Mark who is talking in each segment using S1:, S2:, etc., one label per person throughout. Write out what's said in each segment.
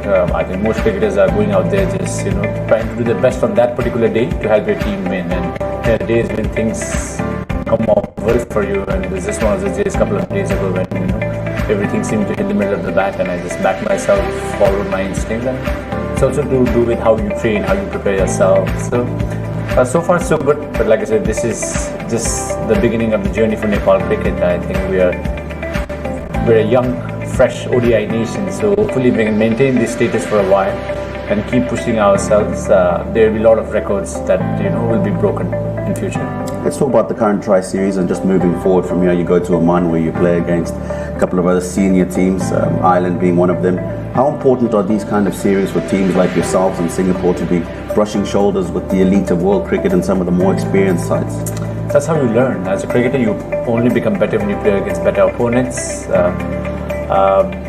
S1: I think most cricketers are going out there just trying to do the best on that particular day to help your team win. And there are days when things come off well for you, and this is one of those days a couple of days ago when everything seemed to hit the middle of the bat, and I just backed myself, followed my instincts, and it's also to do with how you train, how you prepare yourself. So far so good, but like I said, this is just the beginning of the journey for Nepal cricket. I think we're a young, fresh ODI nation, so hopefully we can maintain this status for a while and keep pushing ourselves. There will be a lot of records that will be broken in future.
S2: Let's talk about the current tri-series and just moving forward from here. You go to Oman where you play against a couple of other senior teams, Ireland being one of them. How important are these kind of series for teams like yourselves in Singapore to be brushing shoulders with the elite of world cricket and some of the more experienced sides?
S1: That's how you learn. As a cricketer, you only become better when you play against better opponents,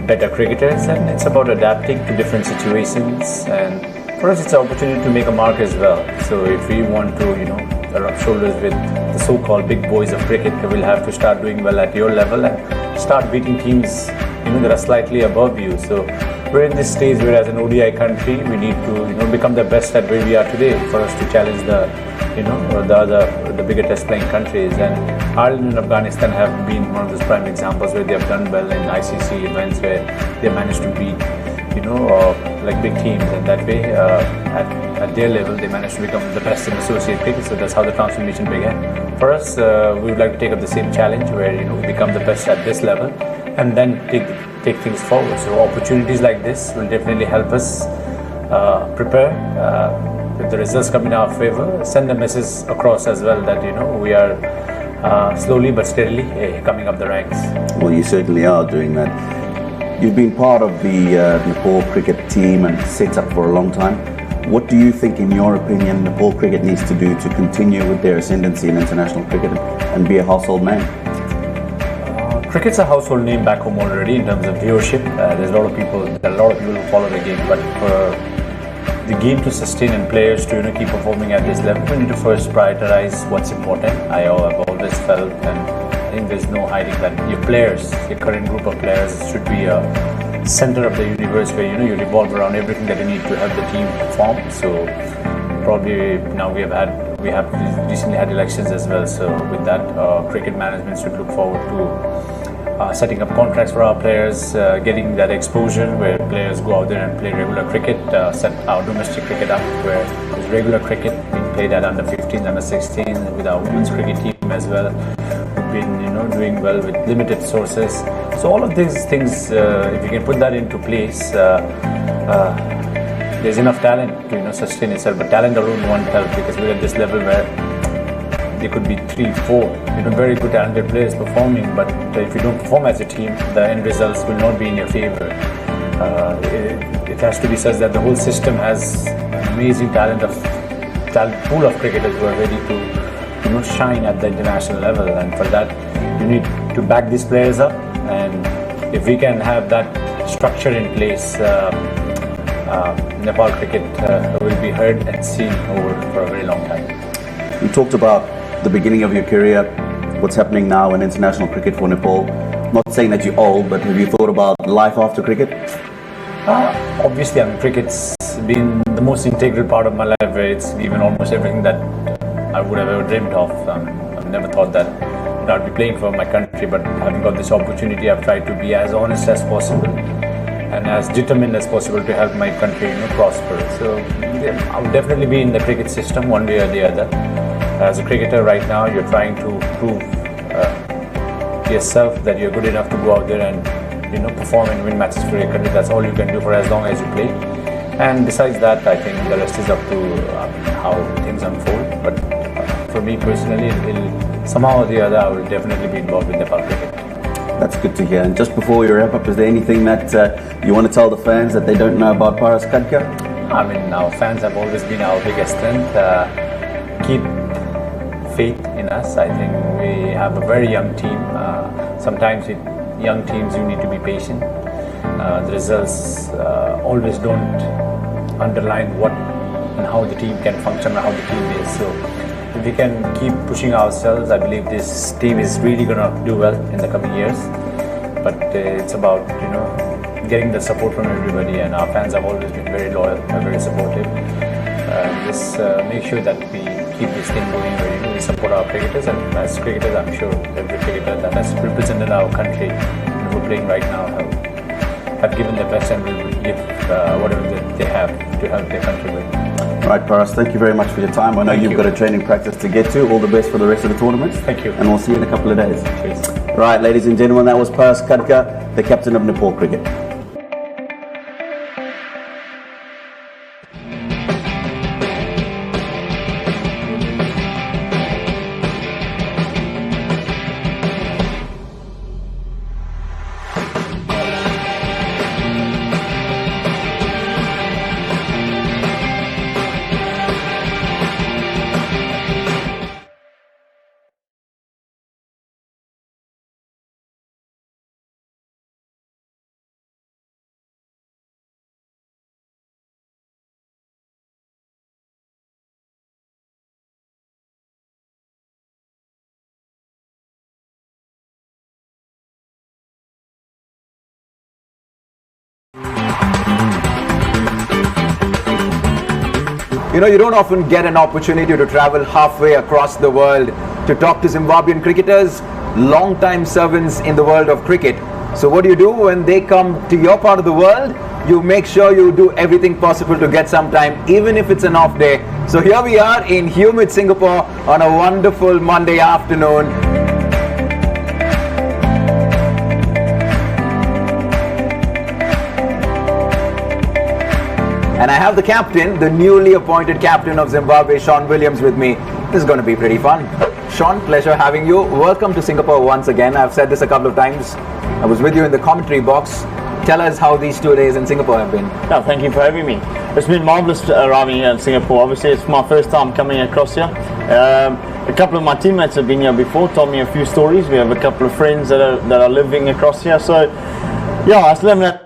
S1: better cricketers, and it's about adapting to different situations. And for us, it's an opportunity to make a mark as well. So if we want to, rub shoulders with the so-called big boys of cricket, we'll have to start doing well at your level and start beating teams that are slightly above you. So we're in this stage where, as an ODI country, we need to become the best at where we are today for us to challenge the bigger test playing countries. And Ireland and Afghanistan have been one of those prime examples where they have done well in ICC events where they managed to beat like big teams, and that way at their level they managed to become the best in associate cricket. So that's how the transformation began. For us, we would like to take up the same challenge where we become the best at this level and then take things forward. So opportunities like this will definitely help us prepare. If the results come in our favor, send a message across as well that we are slowly but steadily coming up the ranks.
S2: Well, you certainly are doing that. You've been part of the Nepal cricket team and setup for a long time. What do you think, in your opinion, Nepal cricket needs to do to continue with their ascendancy in international cricket and be a household name?
S1: Cricket's a household name back home already in terms of viewership. There are a lot of people who follow the game, but for the game to sustain and players to keep performing at this level, we need to first prioritize what's important. I've always felt, and I think there's no hiding that your players, your current group of players, should be a center of the universe where you revolve around everything that you need to help the team perform. So probably now we have recently had elections as well. So with that, cricket management should look forward to setting up contracts for our players, getting that exposure where players go out there and play regular cricket, set our domestic cricket up where there's regular cricket being played at under 15, under 16 with our women's cricket team as well. We've been doing well with limited sources. So all of these things, if you can put that into place, there's enough talent to sustain itself. But talent alone won't help, because we're at this level where there could be 3, 4 very good talented players performing, but if you don't perform as a team, the end results will not be in your favor. It has to be such that the whole system has an amazing talent pool of cricketers who are ready to shine at the international level, and for that you need to back these players up. And if we can have that structure in place, Nepal cricket will be heard and seen over for a very long time.
S2: You talked about the beginning of your career, what's happening now in international cricket for Nepal. Not saying that you're old, but have you thought about life after cricket?
S1: Obviously, cricket's been the most integral part of my life, where it's given almost everything that I would have ever dreamed of. I've never thought that I'd be playing for my country, but having got this opportunity, I've tried to be as honest as possible and as determined as possible to help my country prosper. So I'll definitely be in the cricket system one way or the other. As a cricketer right now, you're trying to prove yourself that you're good enough to go out there and perform and win matches for your country. That's all you can do for as long as you play. And besides that, I think the rest is up to how things unfold. But for me personally, somehow or the other, I will definitely be involved with Nepal cricket.
S2: That's good to hear. And just before we wrap up, is there anything that you want to tell the fans that they don't know about Paras Khadka?
S1: Our fans have always been our biggest strength. Keep faith in us. I think we have a very young team. Sometimes with young teams, you need to be patient. The results always don't underline what and how the team can function or how the team is. So if we can keep pushing ourselves, I believe this team is really going to do well in the coming years. But it's about getting the support from everybody, and our fans have always been very loyal and very supportive. Just make sure that we keep this thing going where we support our cricketers, and as cricketers I'm sure every cricketer that has represented our country and who are playing right now have given their best and will give whatever they have to help their country with.
S2: Right, Paras, thank you very much for your time. I know you've got a training practice to get to. All the best for the rest of the tournament.
S1: Thank you.
S2: And we'll see you in a couple of days.
S1: Cheers.
S2: Right, ladies and gentlemen, that was Paras Khadka, the captain of Nepal cricket.
S3: You know, you don't often get an opportunity to travel halfway across the world to talk to Zimbabwean cricketers, long-time servants in the world of cricket. So what do you do when they come to your part of the world? You make sure you do everything possible to get some time, even if it's an off day. So here we are in humid Singapore on a wonderful Monday afternoon. And I have the captain, the newly appointed captain of Zimbabwe, Sean Williams, with me. This is going to be pretty fun. Sean, pleasure having you. Welcome to Singapore once again. I've said this a couple of times. I was with you in the commentary box. Tell us how these 2 days in Singapore have been.
S4: No, thank you for having me. It's been marvellous arriving here in Singapore. Obviously, it's my first time coming across here. A couple of my teammates have been here before, told me a few stories. We have a couple of friends that are living across here. So, yeah, I still haven't had